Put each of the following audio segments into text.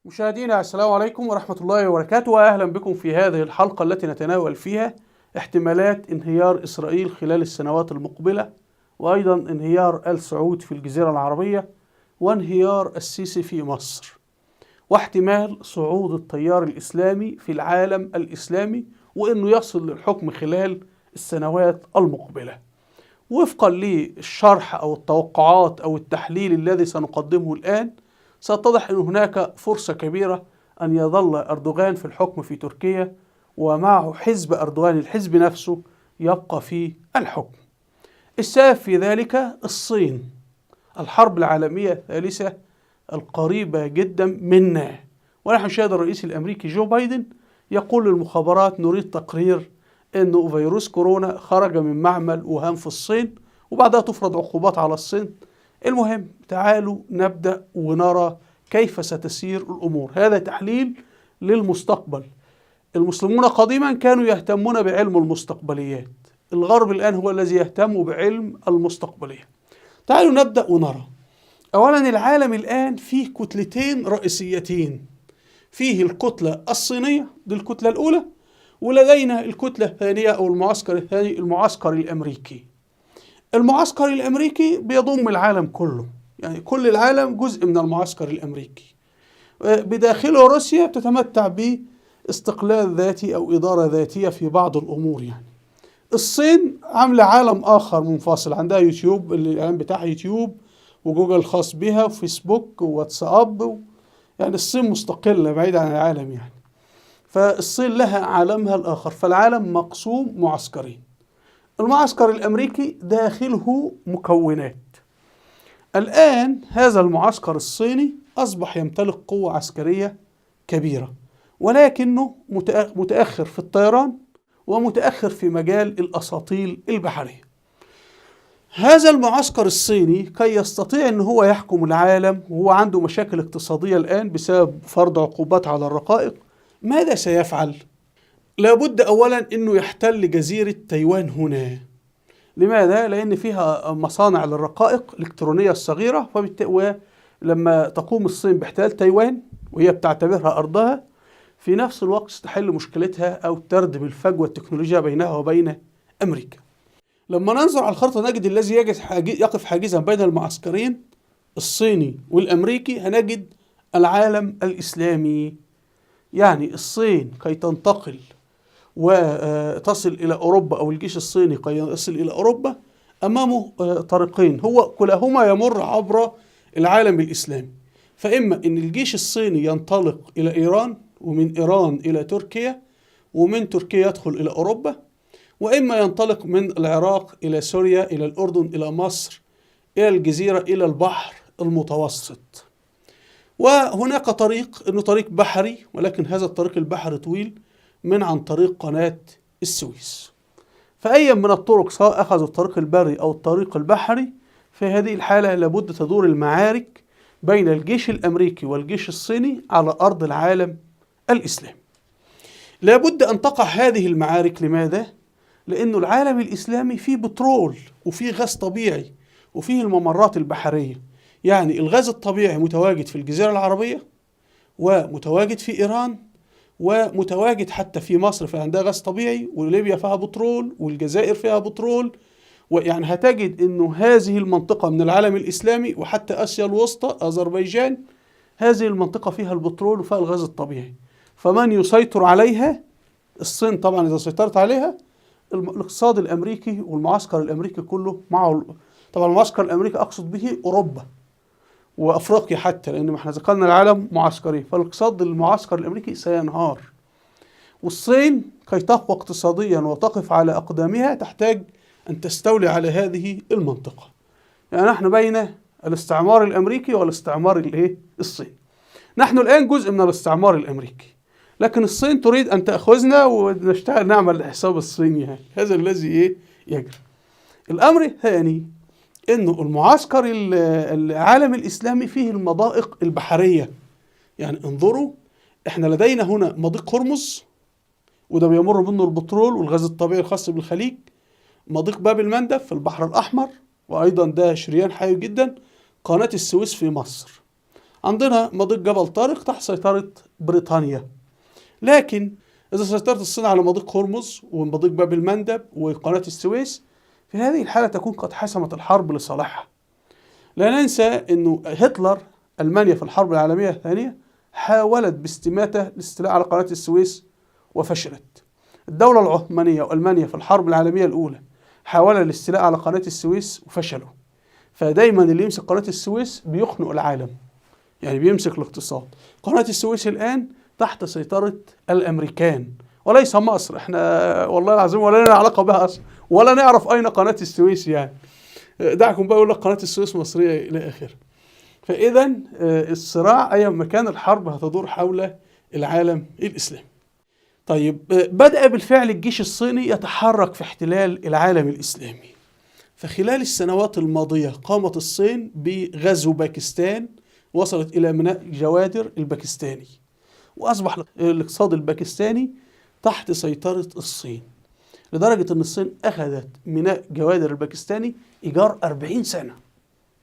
مشاهدينا السلام عليكم ورحمة الله وبركاته، وأهلا بكم في هذه الحلقة التي نتناول فيها احتمالات انهيار إسرائيل خلال السنوات المقبلة، وأيضا انهيار آل سعود في الجزيرة العربية، وانهيار السيسي في مصر، واحتمال صعود التيار الإسلامي في العالم الإسلامي وأنه يصل للحكم خلال السنوات المقبلة. وفقا للشرح أو التوقعات أو التحليل الذي سنقدمه الآن، سيتضح أن هناك فرصة كبيرة أن يظل أردوغان في الحكم في تركيا، ومعه حزب أردوغان الحزب نفسه يبقى في الحكم. السبب في ذلك الصين، الحرب العالمية الثالثة القريبة جدا منا، ونحن نشاهد الرئيس الأمريكي جو بايدن يقول للمخابرات نريد تقرير أنه فيروس كورونا خرج من معمل ووهان في الصين، وبعدها تفرض عقوبات على الصين. المهم تعالوا نبدأ ونرى كيف ستسير الأمور. هذا تحليل للمستقبل. المسلمون قديما كانوا يهتمون بعلم المستقبليات، الغرب الآن هو الذي يهتم بعلم المستقبلية. تعالوا نبدأ ونرى. أولا، العالم الآن فيه كتلتين رئيسيتين، فيه الكتلة الصينية، دي الكتلة الأولى، ولدينا الكتلة الثانية أو المعسكر الثاني، المعسكر الأمريكي. المعسكر الأمريكي بيضم العالم كله، يعني كل العالم جزء من المعسكر الأمريكي. بداخله روسيا بتتمتع باستقلال ذاتي أو إدارة ذاتية في بعض الأمور. يعني الصين عاملة عالم آخر منفصل، عندها يوتيوب، الإعلان بتاعها يوتيوب وجوجل خاص بها وفيسبوك وواتساب، يعني الصين مستقلة بعيدة عن العالم يعني. فالصين لها عالمها الآخر، فالعالم مقسوم معسكرين. المعسكر الأمريكي داخله مكونات. الآن هذا المعسكر الصيني أصبح يمتلك قوة عسكرية كبيرة، ولكنه متأخر في الطيران ومتأخر في مجال الأساطيل البحرية. هذا المعسكر الصيني كي يستطيع أن هو يحكم العالم، وهو عنده مشاكل اقتصادية الآن بسبب فرض عقوبات على الرقائق، ماذا سيفعل؟ لابد أولا أنه يحتل جزيرة تايوان هنا. لماذا؟ لأن فيها مصانع للرقائق الإلكترونية الصغيرة، ولما تقوم الصين باحتلال تايوان وهي بتعتبرها أرضها، في نفس الوقت تحل مشكلتها أو تردم الفجوة التكنولوجية بينها وبين أمريكا. لما ننظر على الخريطة نجد الذي يقف حاجزا بين المعسكرين الصيني والأمريكي، هنجد العالم الإسلامي. يعني الصين كي تنتقل وتصل إلى أوروبا، أو الجيش الصيني كي يصل إلى أوروبا، أمامه طريقين، هو كلاهما يمر عبر العالم الإسلامي. فإما أن الجيش الصيني ينطلق إلى إيران، ومن إيران إلى تركيا، ومن تركيا يدخل إلى أوروبا، وإما ينطلق من العراق إلى سوريا إلى الأردن إلى مصر إلى الجزيرة إلى البحر المتوسط. وهناك طريق، إنه طريق بحري، ولكن هذا الطريق البحري طويل، من عن طريق قناة السويس. فأي من الطرق، سواء أخذوا الطريق البري أو الطريق البحري، في هذه الحالة لابد تدور المعارك بين الجيش الأمريكي والجيش الصيني على أرض العالم الإسلامي. لابد أن تقع هذه المعارك. لماذا؟ لأن العالم الإسلامي فيه بترول وفيه غاز طبيعي وفيه الممرات البحرية. يعني الغاز الطبيعي متواجد في الجزيرة العربية، ومتواجد في إيران، ومتواجد حتى في مصر، فعندها غاز طبيعي، وليبيا فيها بترول، والجزائر فيها بترول. ويعني هتجد أنه هذه المنطقة من العالم الإسلامي، وحتى آسيا الوسطى أذربيجان، هذه المنطقة فيها البترول وفيها الغاز الطبيعي. فمن يسيطر عليها؟ الصين طبعا. إذا سيطرت عليها، الاقتصاد الأمريكي والمعسكر الأمريكي كله معه. طبعا المعسكر الأمريكي أقصد به أوروبا وأفريقيا حتى، لأن ما احنا ذكرنا العالم معسكري، فالاقتصاد المعسكر الأمريكي سينهار. والصين كي تقوى اقتصاديا وتقف على أقدامها تحتاج أن تستولي على هذه المنطقة. يعني نحن بين الاستعمار الأمريكي والاستعمار الصيني. نحن الآن جزء من الاستعمار الأمريكي، لكن الصين تريد أن تأخذنا ونشتغل نعمل لحساب الصيني. هذا الذي يجري. الأمر الثاني، إنه المعسكر العالم الإسلامي فيه المضائق البحرية. يعني انظروا، إحنا لدينا هنا مضيق هرمز، وده بيمر منه البترول والغاز الطبيعي الخاص بالخليج. مضيق باب المندب في البحر الأحمر، وأيضا ده شريان حيوي جدا. قناة السويس في مصر. عندنا مضيق جبل طارق تحت سيطرة بريطانيا. لكن إذا سيطرت الصين على مضيق هرمز ومضيق باب المندب وقناة السويس، في هذه الحالة تكون قد حسمت الحرب لصالحها. لا ننسى أنه هتلر ألمانيا في الحرب العالمية الثانية حاولت باستماتة الاستيلاء على قناة السويس وفشلت. الدولة العثمانية وألمانيا في الحرب العالمية الأولى حاول الاستيلاء على قناة السويس وفشلوا. فدايما اللي يمسك قناة السويس بيخنق العالم، يعني بيمسك الاقتصاد. قناة السويس الآن تحت سيطرة الأمريكان وليس مصر. احنا والله العظيم ولا لنا علاقة بها أصلا، ولا نعرف أين قناة السويس. يعني دعكم بقى يقول لك قناة السويس مصرية إلى آخره. فإذا الصراع أي مكان الحرب هتدور حول العالم الإسلامي. طيب بدأ بالفعل الجيش الصيني يتحرك في احتلال العالم الإسلامي. فخلال السنوات الماضية قامت الصين بغزو باكستان، وصلت إلى ميناء جوادر الباكستاني، وأصبح الاقتصاد الباكستاني تحت سيطرة الصين، لدرجة أن الصين أخذت ميناء جوادر الباكستاني إيجار 40 سنة،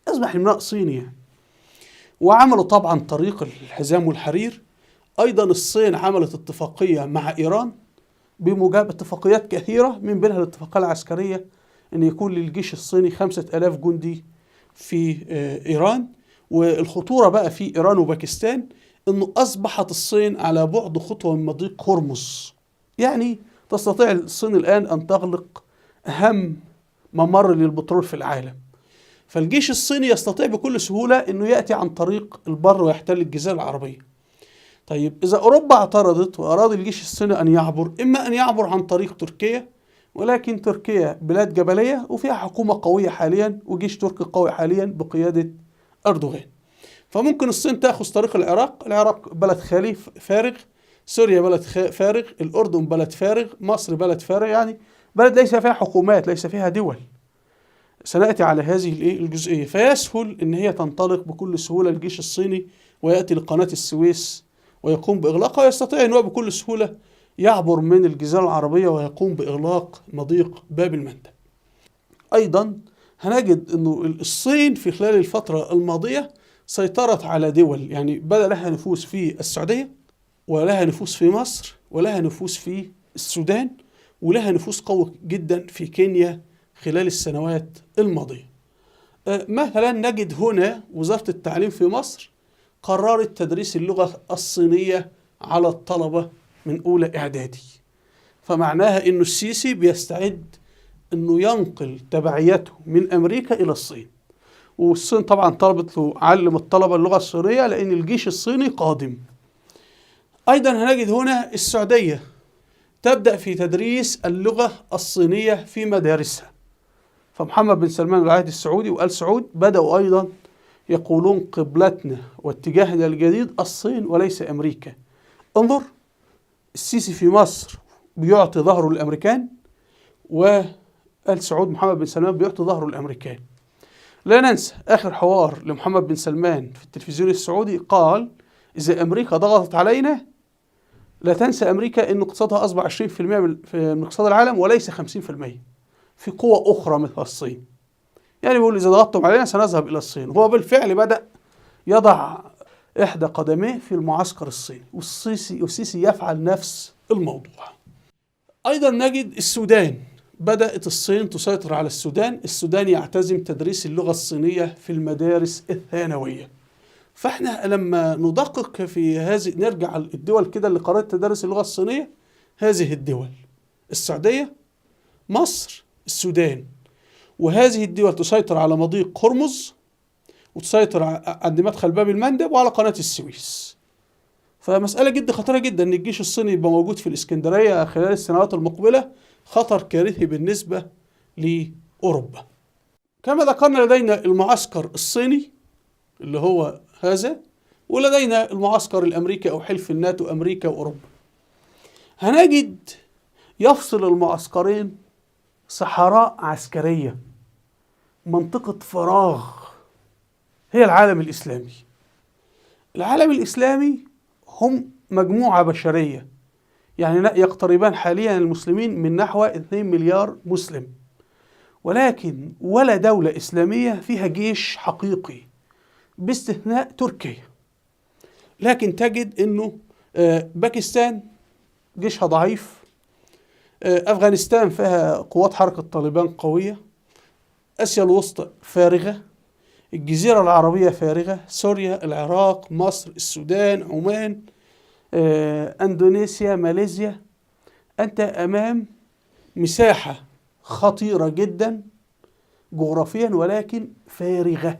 أصبح الميناء صيني يعني. وعملوا طبعا طريق الحزام والحرير. أيضا الصين عملت اتفاقية مع إيران بموجب اتفاقيات كثيرة، من بينها الاتفاقية العسكرية أن يكون للجيش الصيني 5000 جندي في إيران. والخطورة بقى في إيران وباكستان أنه أصبحت الصين على بعد خطوة من مضيق هرمز، يعني تستطيع الصين الآن أن تغلق أهم ممر للبترول في العالم. فالجيش الصيني يستطيع بكل سهولة أنه يأتي عن طريق البر ويحتل الجزيرة العربية. طيب إذا أوروبا اعترضت وأراد الجيش الصيني أن يعبر، إما أن يعبر عن طريق تركيا، ولكن تركيا بلاد جبلية وفيها حكومة قوية حاليا وجيش تركي قوي حاليا بقيادة أردوغان. فممكن الصين تأخذ طريق العراق بلد خالي فارغ، سوريا بلد فارغ، الأردن بلد فارغ، مصر بلد فارغ، يعني بلد ليس فيها حكومات، ليس فيها دول. سنأتي على هذه الجزئية. فيسهل أن هي تنطلق بكل سهولة الجيش الصيني ويأتي لقناة السويس ويقوم بإغلاقها، ويستطيع أنه بكل سهولة يعبر من الجزيرة العربية ويقوم بإغلاق مضيق باب المندب. أيضا هنجد أنه الصين في خلال الفترة الماضية سيطرت على دول، يعني بدأ لها نفوذ في السعودية، ولها نفوذ في مصر، ولها نفوذ في السودان، ولها نفوذ قوي جدا في كينيا خلال السنوات الماضية. مثلا نجد هنا وزارة التعليم في مصر قررت تدريس اللغة الصينية على الطلبة من أولى إعدادي. فمعناها أنه السيسي بيستعد أنه ينقل تبعيته من أمريكا إلى الصين، والصين طبعا طلبت له علم الطلبة اللغة الصينية لأن الجيش الصيني قادم. أيضا هنجد هنا السعودية تبدأ في تدريس اللغة الصينية في مدارسها. فمحمد بن سلمان العهد السعودي وآل سعود بدأوا أيضا يقولون قبلتنا واتجاهنا الجديد الصين وليس أمريكا. انظر، السيسي في مصر بيعطي ظهره للأمريكان، وآل سعود محمد بن سلمان بيعطي ظهره للأمريكان. لا ننسى آخر حوار لمحمد بن سلمان في التلفزيون السعودي، قال إذا أمريكا ضغطت علينا لا تنسى أمريكا أن اقتصادها أصبح 20% من اقتصاد العالم وليس 50%، في قوة أخرى مثل الصين. يعني بيقول إذا ضغطتم علينا سنذهب إلى الصين. هو بالفعل بدأ يضع إحدى قدميه في المعسكر الصيني، والسيسي يفعل نفس الموضوع. أيضا نجد السودان، بدأت الصين تسيطر على السودان يعتزم تدريس اللغة الصينية في المدارس الثانوية. فإحنا لما ندقق في هذه نرجع الدول كده اللي قررت تدرس اللغة الصينية، هذه الدول: السعودية، مصر، السودان. وهذه الدول تسيطر على مضيق هرمز، وتسيطر عند مدخل باب المندب وعلى قناة السويس. فمسألة جدا خطيرة جدا أن الجيش الصيني يبقى موجود في الإسكندرية خلال السنوات المقبلة، خطر كارثي بالنسبة لأوروبا. كما ذكرنا لدينا المعسكر الصيني اللي هو هذا، ولدينا المعسكر الأمريكي أو حلف الناتو أمريكا وأوروبا. هنجد يفصل المعسكرين صحراء عسكرية، منطقة فراغ، هي العالم الإسلامي. العالم الإسلامي هم مجموعة بشرية، يعني يقتربان حاليا المسلمين من نحو 2 مليار مسلم، ولكن ولا دولة إسلامية فيها جيش حقيقي باستثناء تركيا. لكن تجد أنه باكستان جيشها ضعيف، أفغانستان فيها قوات حركة طالبان قوية، آسيا الوسطى فارغة، الجزيرة العربية فارغة، سوريا، العراق، مصر، السودان، عمان، أندونيسيا، ماليزيا. أنت أمام مساحة خطيرة جدا جغرافيا ولكن فارغة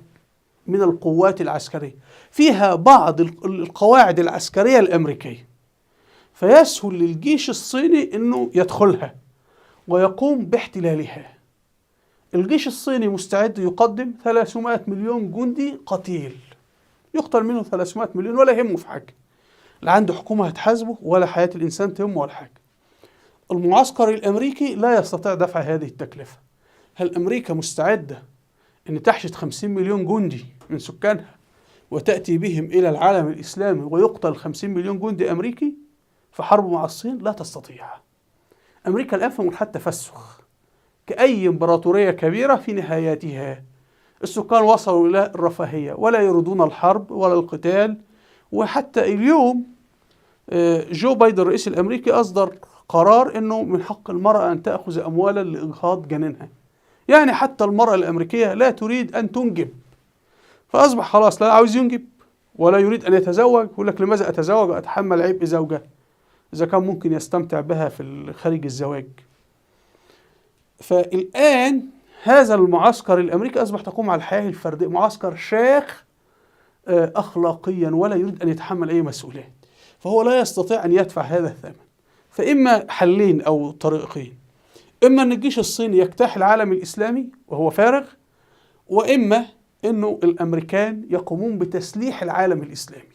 من القوات العسكرية، فيها بعض القواعد العسكرية الأمريكية، فيسهل للجيش الصيني أنه يدخلها ويقوم باحتلالها. الجيش الصيني مستعد يقدم 300 مليون جندي قتيل، يقتل منه 300 مليون ولا يهمه في حاجة، لا عنده حكومة هتحاسبه ولا حياة الإنسان تهمه ولا حاجة. المعسكر الأمريكي لا يستطيع دفع هذه التكلفة. هل أمريكا مستعدة أن تحشد 50 مليون جندي من سكانها وتأتي بهم إلى العالم الإسلامي ويقتل 50 مليون جندي أمريكي في حرب مع الصين؟ لا تستطيع. أمريكا الآن في مرحلة تفسخ كأي إمبراطورية كبيرة في نهاياتها. السكان وصلوا إلى الرفاهية ولا يريدون الحرب ولا القتال. وحتى اليوم جو بايدن الرئيس الأمريكي أصدر قرار أنه من حق المرأة أن تأخذ أموالا لإجهاض جنينها، يعني حتى المرأة الأمريكية لا تريد أن تنجب، فأصبح خلاص لا عاوز ينجب ولا يريد أن يتزوج. يقول لك لماذا أتزوج وأتحمل عبء زوجة إذا كان ممكن يستمتع بها في خارج الزواج؟ فالآن هذا المعسكر الأمريكي أصبح تقوم على الحياة الفردية، معسكر شاخ أخلاقيا ولا يريد أن يتحمل أي مسؤوليات، فهو لا يستطيع أن يدفع هذا الثمن. فإما حلين أو طريقين، إما أن الجيش الصيني يجتاح العالم الإسلامي وهو فارغ، وإما أنه الأمريكان يقومون بتسليح العالم الإسلامي.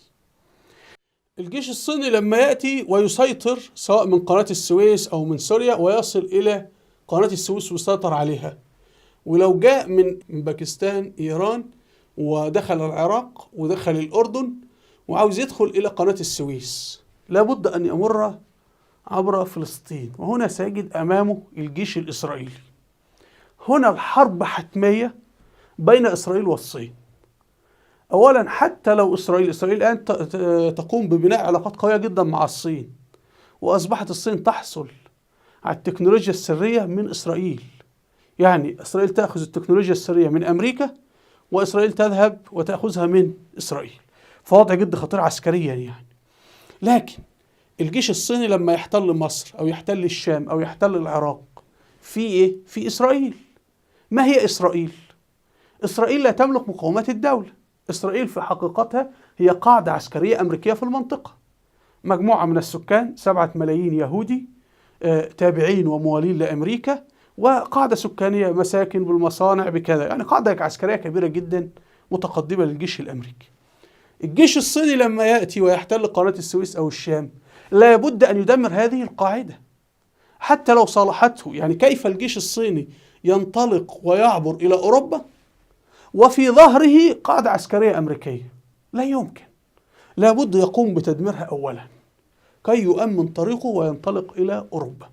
الجيش الصيني لما يأتي ويسيطر سواء من قناة السويس أو من سوريا ويصل إلى قناة السويس ويسيطر عليها، ولو جاء من باكستان إيران ودخل العراق ودخل الأردن وعاوز يدخل إلى قناة السويس، لابد أن يمر عبر فلسطين، وهنا سيجد أمامه الجيش الإسرائيلي. هنا الحرب حتمية بين إسرائيل والصين. أولا حتى لو إسرائيل الآن تقوم ببناء علاقات قوية جدا مع الصين، وأصبحت الصين تحصل على التكنولوجيا السرية من إسرائيل، يعني إسرائيل تأخذ التكنولوجيا السرية من أمريكا وإسرائيل تذهب وتأخذها من إسرائيل، فوضع جد خطير عسكريا يعني. لكن الجيش الصيني لما يحتل مصر أو يحتل الشام أو يحتل العراق في إيه؟ في إسرائيل. ما هي إسرائيل؟ إسرائيل لا تملك مقومات الدولة. إسرائيل في حقيقتها هي قاعدة عسكرية أمريكية في المنطقة، مجموعة من السكان 7 ملايين يهودي تابعين وموالين لأمريكا، وقاعدة سكانية مساكن بالمصانع بكذا، يعني قاعدة عسكرية كبيرة جدا متقدمة للجيش الأمريكي. الجيش الصيني لما يأتي ويحتل قناة السويس أو الشام لا بد أن يدمر هذه القاعدة حتى لو صالحته. يعني كيف الجيش الصيني ينطلق ويعبر إلى أوروبا وفي ظهره قاعدة عسكرية أمريكية؟ لا يمكن، لا بد يقوم بتدميرها أولا كي يؤمن طريقه وينطلق إلى أوروبا.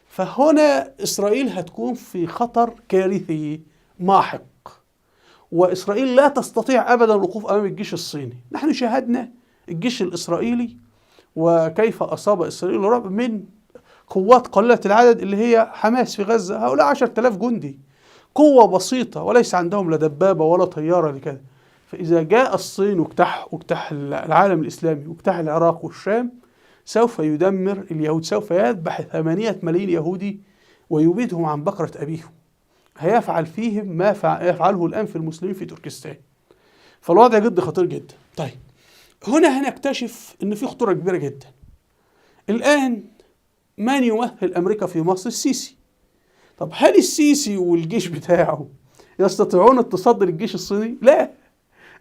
فهنا إسرائيل هتكون في خطر كارثي ماحق، وإسرائيل لا تستطيع أبدا الوقوف أمام الجيش الصيني. نحن شاهدنا الجيش الإسرائيلي وكيف أصاب إسرائيل رعب من قوات قليلة العدد اللي هي حماس في غزة. هؤلاء 10,000 جندي، قوة بسيطة وليس عندهم لا دبابة ولا طيارة لكذا. فإذا جاء الصين واجتاح العالم الإسلامي واجتاح العراق والشام سوف يدمر اليهود، سوف يذبح 8 ملايين يهودي ويبيدهم عن بقرة أبيهم. هيفعل فيهم ما يفعله الآن في المسلمين في تركستان. فالوضع جد خطير جدا. طيب هنا هنكتشف أن في خطورة كبيرة جدا. الآن من يمثل أمريكا في مصر؟ السيسي. طب هل السيسي والجيش بتاعه يستطيعون التصدي للجيش الصيني؟ لا،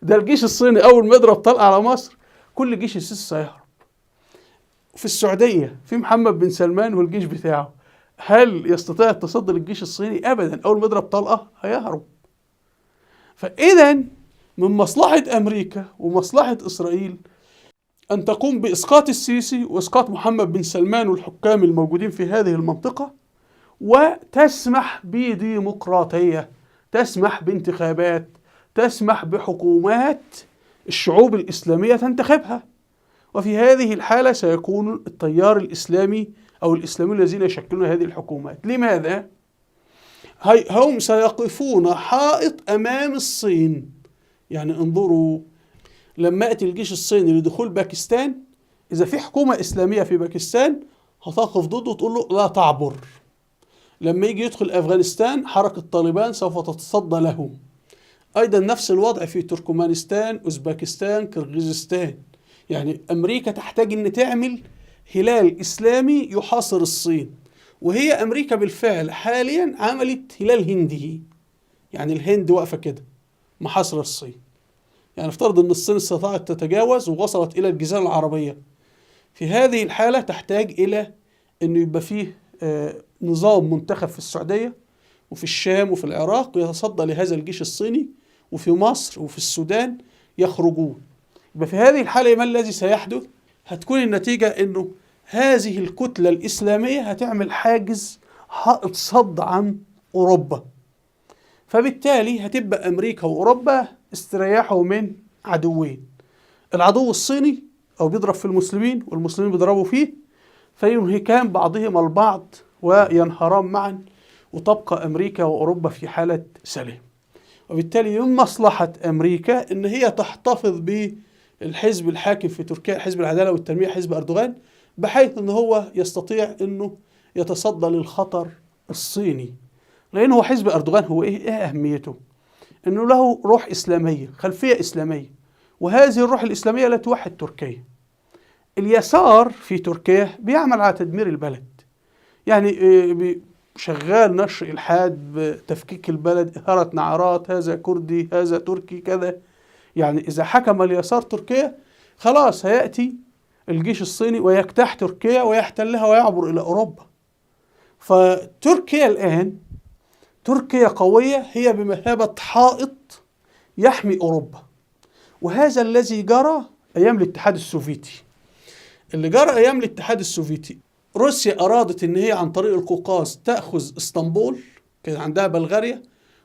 ده الجيش الصيني أول ما يضرب طلقة على مصر كل جيش السيسي سيهرب. في السعودية في محمد بن سلمان والجيش بتاعه، هل يستطيع التصدي للجيش الصيني؟ أبدا، أول ما يضرب طلقة هيهرب. فإذا من مصلحة أمريكا ومصلحة إسرائيل أن تقوم بإسقاط السيسي وإسقاط محمد بن سلمان والحكام الموجودين في هذه المنطقة، وتسمح بديمقراطية، تسمح بانتخابات، تسمح بحكومات الشعوب الإسلامية تنتخبها. وفي هذه الحالة سيكون التيار الإسلامي أو الإسلاميون الذين يشكلون هذه الحكومات. لماذا؟ هم سيقفون حائط أمام الصين. يعني انظروا، لما يأتي الجيش الصيني لدخول باكستان، إذا في حكومة إسلامية في باكستان هتقف ضده وتقول له لا تعبر. لما يجي يدخل أفغانستان، حركة طالبان سوف تتصدى له. أيضا نفس الوضع في تركمانستان، أوزباكستان، كرغيزستان. يعني أمريكا تحتاج أن تعمل هلال إسلامي يحاصر الصين، وهي أمريكا بالفعل حاليا عملت هلال هندي. يعني الهند واقفة كده محاصرة الصين. يعني افترض أن الصين استطاعت تتجاوز ووصلت إلى الجزيرة العربية. في هذه الحالة تحتاج إلى أنه يبقى فيه نظام منتخب في السعودية وفي الشام وفي العراق يتصدى لهذا الجيش الصيني، وفي مصر وفي السودان يخرجون. يبقى في هذه الحالة ما الذي سيحدث؟ هتكون النتيجة أنه هذه الكتلة الإسلامية هتعمل حاجز، حائط صد عن أوروبا. فبالتالي هتبقى أمريكا وأوروبا استريحوا من عدوين: العدو الصيني أو بيضرب في المسلمين والمسلمين بيضربوا فيه، فينهكان بعضهما البعض وينهاران معا، وتبقى أمريكا وأوروبا في حالة سلام. وبالتالي من مصلحة أمريكا أن هي تحتفظ بالحزب الحاكم في تركيا، حزب العدالة والتنمية، حزب أردوغان، بحيث أنه هو يستطيع أنه يتصدى للخطر الصيني. لأنه هو حزب أردوغان هو إيه أهميته؟ أنه له روح إسلامية، خلفية إسلامية، وهذه الروح الإسلامية لا توحد تركيا. اليسار في تركيا بيعمل على تدمير البلد، يعني شغال نشر إلحاد، بتفكيك البلد، إثارة نعرات، هذا كردي هذا تركي كذا. يعني إذا حكم اليسار تركيا خلاص هيأتي الجيش الصيني ويجتاح تركيا ويحتلها ويعبر إلى أوروبا. فتركيا الآن تركيا قوية، هي بمثابة حائط يحمي أوروبا. وهذا الذي جرى أيام الاتحاد السوفيتي. اللي جرى أيام الاتحاد السوفيتي، روسيا أرادت إن هي عن طريق القوقاز تأخذ اسطنبول، كان عندها بلغاريا،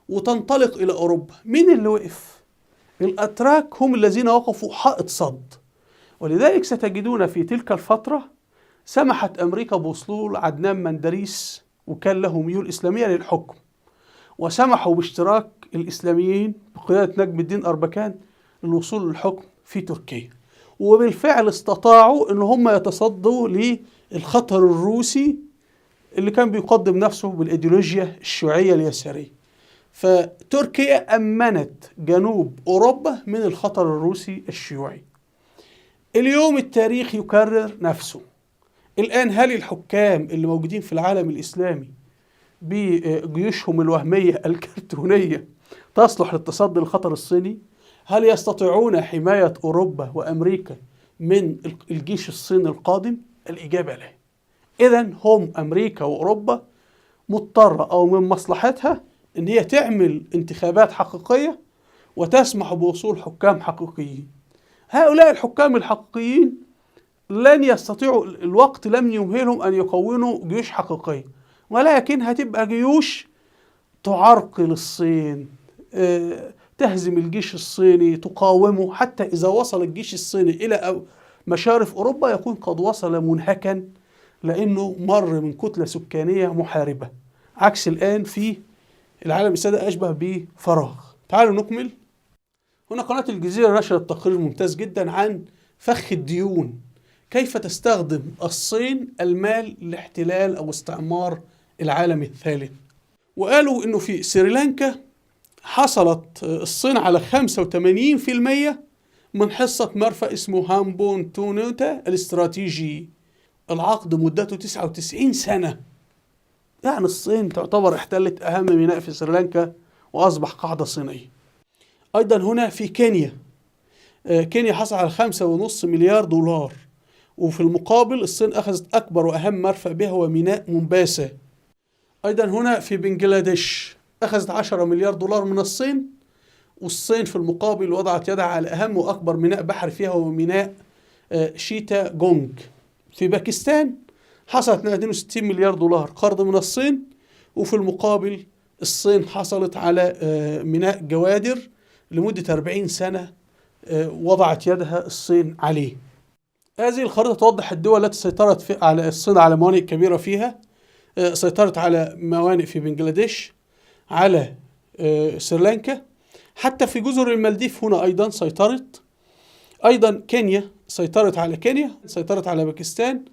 وتنطلق إلى أوروبا. مين اللي وقف؟ الأتراك هم الذين وقفوا حائط صد. ولذلك ستجدون في تلك الفترة سمحت أمريكا بوصول عدنان مندريس، وكان له ميول إسلامية للحكم، وسمحوا باشتراك الإسلاميين بقيادة نجم الدين أربكان للوصول للحكم في تركيا. وبالفعل استطاعوا ان هم يتصدوا للخطر الروسي اللي كان بيقدم نفسه بالايديولوجيا الشيوعية اليسارية. فتركيا أمنت جنوب أوروبا من الخطر الروسي الشيوعي. اليوم التاريخ يكرر نفسه. الآن هل الحكام اللي موجودين في العالم الإسلامي بجيوشهم الوهمية الكرتونية تصلح للتصدي للخطر الصيني؟ هل يستطيعون حماية أوروبا وأمريكا من الجيش الصيني القادم؟ الإجابة لا. إذن هم أمريكا وأوروبا مضطرة أو من مصلحتها إن هي تعمل انتخابات حقيقية وتسمح بوصول حكام حقيقيين. هؤلاء الحكام الحقيقيين لن يستطيعوا، الوقت لم يمهلهم أن يكونوا جيوش حقيقية، ولكن هتبقى جيوش تعرقل الصين، تهزم الجيش الصيني، تقاومه، حتى إذا وصل الجيش الصيني إلى مشارف أوروبا يكون قد وصل منهكا، لأنه مر من كتلة سكانية محاربة، عكس الآن في العالم الإسلامي أشبه بفراغ. تعالوا نكمل. هنا قناة الجزيرة نشرت تقرير ممتاز جدا عن فخ الديون، كيف تستخدم الصين المال لاحتلال أو استعمار العالم الثالث. وقالوا إنه في سريلانكا حصلت الصين على 85% من حصة مرفأ اسمه هامبون تونوتا الاستراتيجي. العقد مدته 99 سنة. يعني الصين تعتبر احتلت أهم ميناء في سريلانكا وأصبح قاعدة صينية. أيضا هنا في كينيا، كينيا حصل على 5.5 مليار دولار، وفي المقابل الصين أخذت أكبر وأهم مرفأ بها هو ميناء مومباسا. أيضا هنا في بنجلاديش أخذت 10 مليار دولار من الصين، والصين في المقابل وضعت يدها على أهم وأكبر ميناء بحري فيها هو ميناء شيتا جونج. في باكستان حصلت 62 مليار دولار قرض من الصين، وفي المقابل الصين حصلت على ميناء جوادر لمدة 40 سنة وضعت يدها الصين عليه. هذه الخريطة توضح الدول التي سيطرت على الصين على موانئ كبيرة فيها. سيطرت على موانئ في بنجلاديش، على سريلانكا، حتى في جزر المالديف هنا أيضا سيطرت. أيضا كينيا سيطرت على كينيا، سيطرت على باكستان،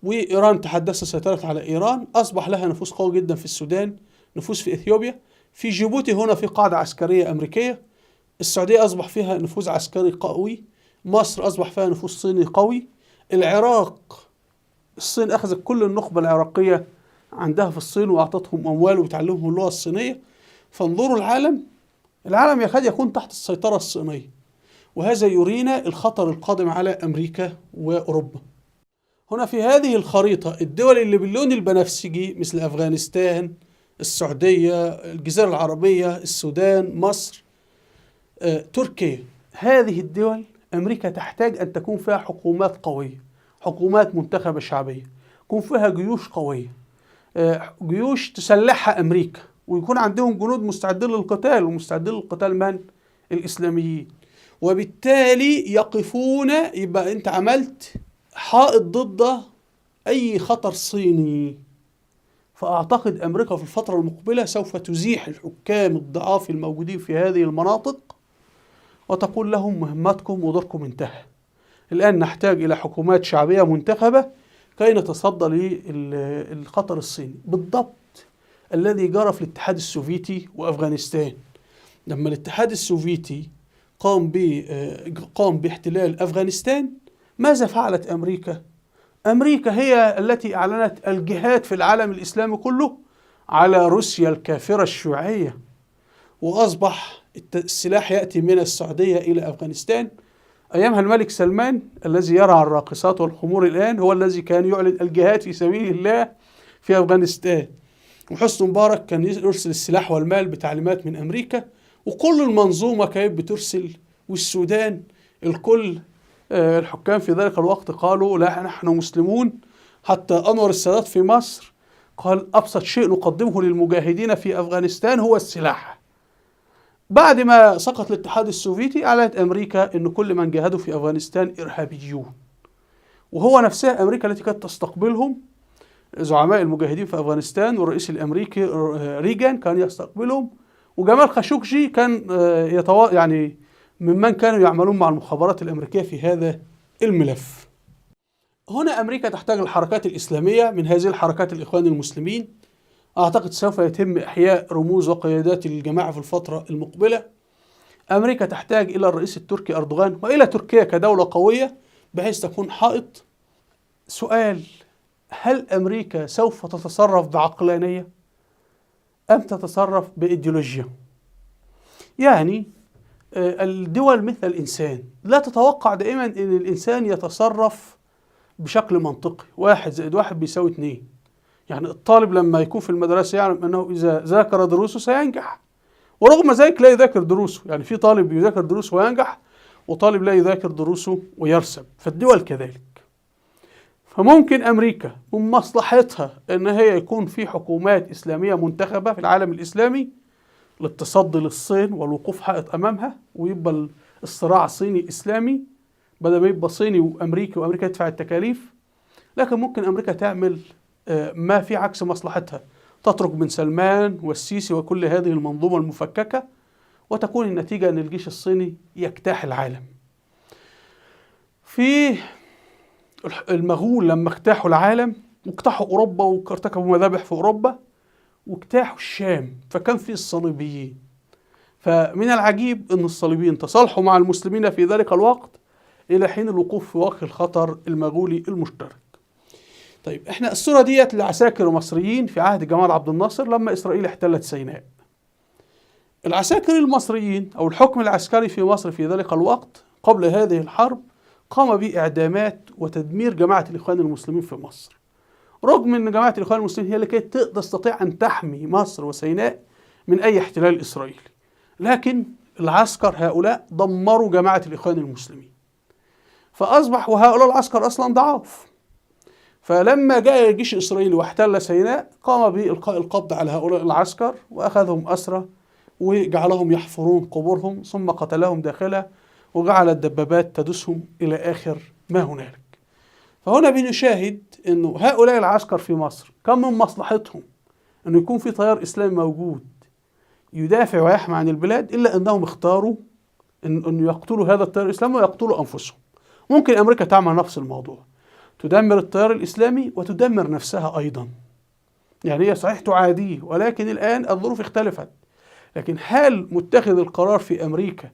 وإيران تحدثت سيطرت على إيران. أصبح لها نفوذ قوي جدا في السودان، نفوذ في إثيوبيا، في جيبوتي هنا في قاعدة عسكرية أمريكية. السعودية أصبح فيها نفوذ عسكري قوي. مصر أصبح فيها نفوذ صيني قوي. العراق، الصين أخذت كل النخبة العراقية عندها في الصين وأعطتهم أموال وتعلمهم اللغة الصينية. فانظروا العالم يكاد يكون تحت السيطرة الصينية، وهذا يرينا الخطر القادم على أمريكا وأوروبا. هنا في هذه الخريطة الدول اللي باللون البنفسجي مثل أفغانستان، السعودية، الجزيرة العربية، السودان، مصر، تركيا. هذه الدول أمريكا تحتاج أن تكون فيها حكومات قوية، حكومات منتخبة شعبية، يكون فيها جيوش قوية، جيوش تسلحها أمريكا، ويكون عندهم جنود مستعدين للقتال. ومستعدين للقتال من؟ الإسلاميين. وبالتالي يقفون، يبقى أنت عملت حائط ضد أي خطر صيني. فأعتقد أمريكا في الفترة المقبلة سوف تزيح الحكام الضعاف الموجودين في هذه المناطق، وتقول لهم مهمتكم ودوركم انتهى. الآن نحتاج إلى حكومات شعبية منتخبة كي نتصدى للخطر الصيني، بالضبط الذي جرى في الاتحاد السوفيتي وأفغانستان. لما الاتحاد السوفيتي قام باحتلال أفغانستان، ماذا فعلت أمريكا؟ أمريكا هي التي أعلنت الجهاد في العالم الإسلامي كله على روسيا الكافرة الشيوعية، وأصبح السلاح يأتي من السعودية إلى أفغانستان. أيامها الملك سلمان الذي يرعى الراقصات والخمور الآن هو الذي كان يعلن الجهاد في سبيل الله في أفغانستان. وحسني مبارك كان يرسل السلاح والمال بتعليمات من أمريكا، وكل المنظومة كانت بترسل. والسودان الكل الحكام في ذلك الوقت قالوا لا نحن مسلمون. حتى أنور السادات في مصر قال أبسط شيء نقدمه للمجاهدين في أفغانستان هو السلاح. بعد ما سقط الاتحاد السوفيتي أعلنت أمريكا أن كل من جاهدوا في أفغانستان إرهابيون، وهو نفسها أمريكا التي كانت تستقبلهم. زعماء المجاهدين في أفغانستان والرئيس الأمريكي ريغان كان يستقبلهم، وجمال خاشقجي كان يعني ممن كانوا يعملون مع المخابرات الأمريكية في هذا الملف. هنا أمريكا تحتاج الحركات الإسلامية من هذه الحركات الإخوان المسلمين. أعتقد سوف يتم إحياء رموز وقيادات الجماعة في الفترة المقبلة. أمريكا تحتاج إلى الرئيس التركي أردوغان وإلى تركيا كدولة قوية بحيث تكون حائط. سؤال: هل أمريكا سوف تتصرف بعقلانية أم تتصرف بإيديولوجيا؟ يعني الدول مثل الإنسان، لا تتوقع دائما أن الإنسان يتصرف بشكل منطقي، 1+1=2. يعني الطالب لما يكون في المدرسة يعلم أنه إذا ذاكر دروسه سينجح، ورغم ذلك لا يذاكر دروسه. يعني في طالب يذاكر دروسه وينجح، وطالب لا يذاكر دروسه ويرسب. فالدول كذلك. فممكن أمريكا من مصلحتها أن هي يكون في حكومات إسلامية منتخبة في العالم الإسلامي للتصدي للصين والوقوف حائط أمامها، ويبقى الصراع صيني إسلامي بدل ما يبقى صيني وأمريكي وأمريكا تدفع التكاليف. لكن ممكن أمريكا تعمل ما في عكس مصلحتها، تترك بن سلمان والسيسي وكل هذه المنظومة المفككة، وتكون النتيجة أن الجيش الصيني يجتاح العالم. في المغول لما اجتاحوا العالم واجتاحوا أوروبا وارتكبوا مذابح في أوروبا واجتاحوا الشام، فكان في الصليبيين. فمن العجيب أن الصليبيين تصالحوا مع المسلمين في ذلك الوقت إلى حين الوقوف في وجه الخطر المغولي المشترك. طيب احنا الصورة ديت لعساكر مصريين في عهد جمال عبد الناصر لما إسرائيل احتلت سيناء. العساكر المصريين أو الحكم العسكري في مصر في ذلك الوقت قبل هذه الحرب قام بإعدامات وتدمير جماعة الإخوان المسلمين في مصر، رغم أن جماعة الإخوان المسلمين هي اللي كانت تستطيع أن تحمي مصر وسيناء من أي احتلال إسرائيلي. لكن العسكر هؤلاء دمروا جماعة الإخوان المسلمين، فأصبح وهؤلاء العسكر أصلا ضعاف. فلما جاء الجيش الإسرائيلي واحتل سيناء قام بإلقاء القبض على هؤلاء العسكر وأخذهم أسرى وجعلهم يحفرون قبورهم ثم قتلهم داخلها، وجعل الدبابات تدسهم إلى آخر ما هنالك. فهنا بنشاهد أنه هؤلاء العسكر في مصر كان من مصلحتهم أنه يكون في تيار إسلامي موجود يدافع ويحمي عن البلاد، إلا أنهم اختاروا أن يقتلوا هذا التيار الإسلامي ويقتلوا أنفسهم. ممكن أمريكا تعمل نفس الموضوع، تدمر التيار الإسلامي وتدمر نفسها أيضا. يعني هي صحيح تعاديه، ولكن الآن الظروف اختلفت. لكن هل متخذ القرار في أمريكا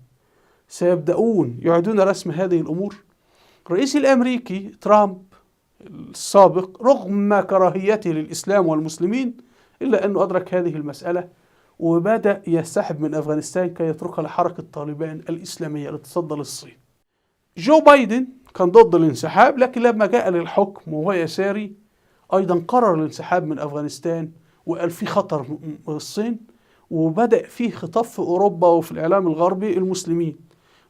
سيبدأون يعيدون رسم هذه الأمور؟ الرئيس الأمريكي ترامب السابق رغم كراهيته للإسلام والمسلمين إلا أنه أدرك هذه المسألة وبدأ يسحب من أفغانستان كي يتركها لحركة طالبان الإسلامية التي تصدى للصين. جو بايدن كان ضد الانسحاب، لكن لما جاء للحكم وهو يساري أيضا قرر الانسحاب من أفغانستان، وقال في خطر من الصين، وبدأ فيه خطاب في أوروبا وفي الإعلام الغربي المسلمين.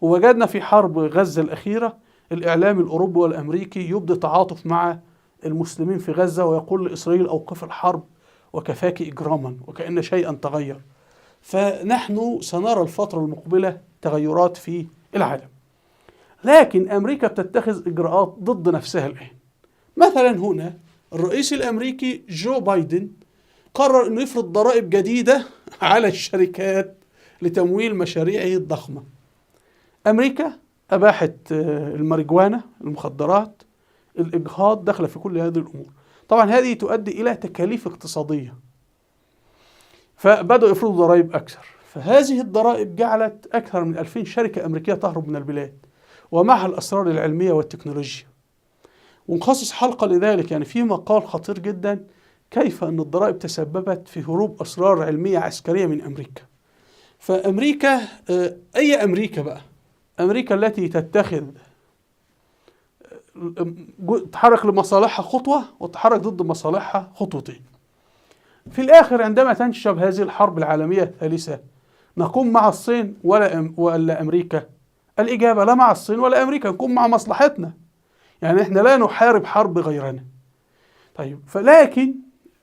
ووجدنا في حرب غزة الأخيرة الإعلام الأوروبي والأمريكي يبدي تعاطف مع المسلمين في غزة ويقول لإسرائيل أوقف الحرب وكفاك إجراما، وكأن شيئا تغير. فنحن سنرى الفترة المقبلة تغيرات في العالم، لكن أمريكا بتتخذ إجراءات ضد نفسها الآن. مثلا هنا الرئيس الأمريكي جو بايدن قرر أنه يفرض ضرائب جديدة على الشركات لتمويل مشاريعه الضخمة. أمريكا أباحت الماريجوانا، المخدرات، الإجهاض، داخلة في كل هذه الأمور. طبعا هذه تؤدي إلى تكاليف اقتصادية، فبدأوا يفرضوا ضرائب أكثر. فهذه الضرائب جعلت أكثر من 2000 شركة أمريكية تهرب من البلاد، ومعها الأسرار العلمية والتكنولوجيا. ونخصص حلقة لذلك، يعني في مقال خطير جدا كيف أن الضرائب تسببت في هروب أسرار علمية عسكرية من أمريكا. فأمريكا أي أمريكا بقى؟ أمريكا التي تتخذ تحرك لمصالحها خطوة وتحرك ضد مصالحها خطوتين. في الآخر عندما تنشب هذه الحرب العالمية الثالثة نقوم مع الصين ولا أمريكا؟ الإجابة لا مع الصين ولا أمريكا، نكون مع مصلحتنا. يعني إحنا لا نحارب حرب غيرنا. طيب، فلكن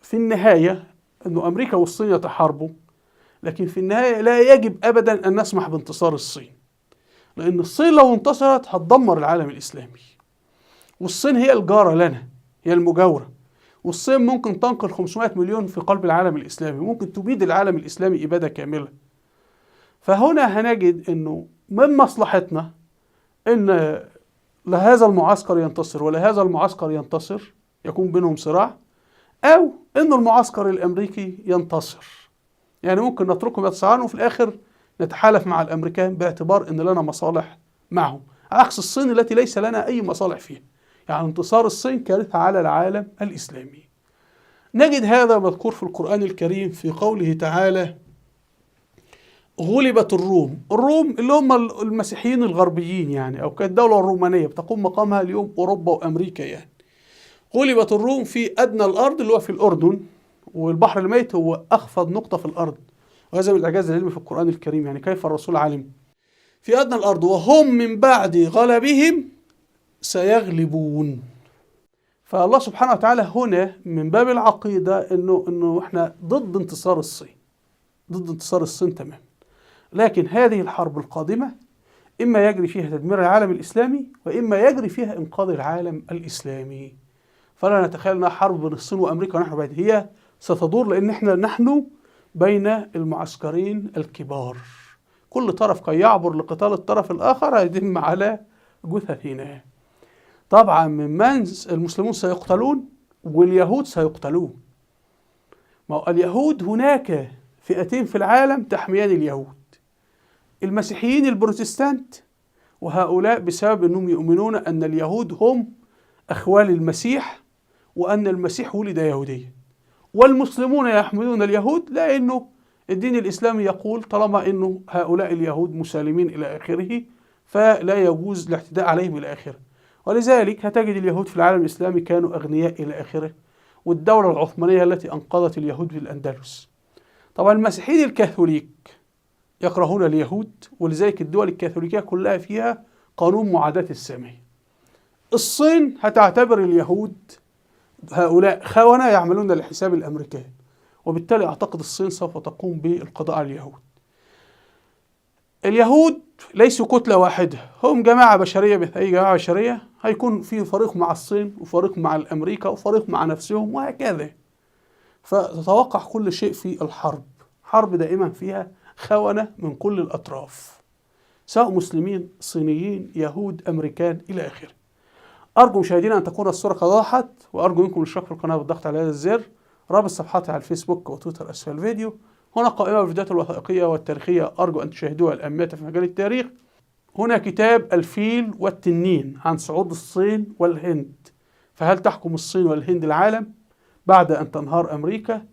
في النهاية أنه أمريكا والصين يتحاربوا، لكن في النهاية لا يجب أبدا أن نسمح بانتصار الصين، لأن الصين لو انتصرت هتدمر العالم الإسلامي. والصين هي الجارة لنا، هي المجاورة. والصين ممكن تنقل 500 مليون في قلب العالم الإسلامي، ممكن تبيد العالم الإسلامي إبادة كاملة. فهنا هنجد أنه من مصلحتنا أن لا هذا المعسكر ينتصر ولا هذا المعسكر ينتصر، يكون بينهم صراع، أو أن المعسكر الأمريكي ينتصر. يعني ممكن نتركهم يتصارعون وفي الآخر نتحالف مع الأمريكان باعتبار أن لنا مصالح معهم، عكس الصين التي ليس لنا أي مصالح فيها. يعني انتصار الصين كارثة على العالم الإسلامي. نجد هذا مذكور في القرآن الكريم في قوله تعالى: غلبت الروم. الروم اللي هم المسيحيين الغربيين يعني، أو كانت الدولة الرومانية بتقوم مقامها اليوم أوروبا وأمريكا. يعني غلبت الروم في أدنى الأرض اللي هو في الأردن، والبحر الميت هو أخفض نقطة في الأرض، وهذا من الإعجاز العلمي في القرآن الكريم. يعني كيف الرسول علم في أدنى الأرض وهم من بعد غلبهم سيغلبون. فالله سبحانه وتعالى هنا من باب العقيدة إنه إحنا ضد انتصار الصين، ضد انتصار الصين تماما. لكن هذه الحرب القادمة إما يجري فيها تدمير العالم الإسلامي، وإما يجري فيها إنقاذ العالم الإسلامي. فلا نتخيل أنها حرب بين الصين وأمريكا ونحن بعيد، هي ستدور، لأن نحن بين المعسكرين الكبار. كل طرف كي يعبر لقتال الطرف الآخر هيتم على جثثنا. طبعا من المسلمون سيقتلون واليهود سيقتلون. ما هو اليهود هناك فئتين في العالم تحميان اليهود: المسيحيين البروتستانت، وهؤلاء بسبب أنهم يؤمنون أن اليهود هم أخوال المسيح وأن المسيح ولد يهوديا. والمسلمون يحملون اليهود لأنه الدين الإسلامي يقول طالما أنه هؤلاء اليهود مسالمين إلى آخره فلا يجوز الاعتداء عليهم إلى آخره. ولذلك هتجد اليهود في العالم الإسلامي كانوا أغنياء إلى آخره، والدولة العثمانية التي أنقذت اليهود في الأندلس. طبعا المسيحيين الكاثوليك يكرهون اليهود، ولذلك الدول الكاثوليكية كلها فيها قانون معاداة السامية. الصين هتعتبر اليهود هؤلاء خونة يعملون لحساب الأمريكان، وبالتالي أعتقد الصين سوف تقوم بالقضاء على اليهود. اليهود ليسوا كتلة واحدة، هم جماعة بشرية مثل أي جماعة بشرية، هيكون في فريق مع الصين وفريق مع الأمريكا وفريق مع نفسهم وهكذا. فتتوقع كل شيء في الحرب. حرب دائما فيها خونة من كل الأطراف، سواء مسلمين، صينيين، يهود، أمريكان، إلى آخره. أرجو مشاهدينا أن تكون الصورة قد وضحت، وأرجو منكم الاشتراك في القناة بالضغط على هذا الزر. رابط صفحاتي على الفيسبوك وتويتر أسفل الفيديو. هنا قائمة بالفيديوهات الوثائقية والتاريخية أرجو أن تشاهدوها الأهمية في مجال التاريخ. هنا كتاب الفيل والتنين عن صعود الصين والهند، فهل تحكم الصين والهند العالم بعد أن تنهار أمريكا؟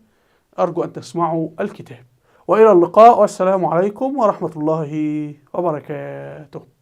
أرجو أن تسمعوا الكتاب. وإلى اللقاء، والسلام عليكم ورحمة الله وبركاته.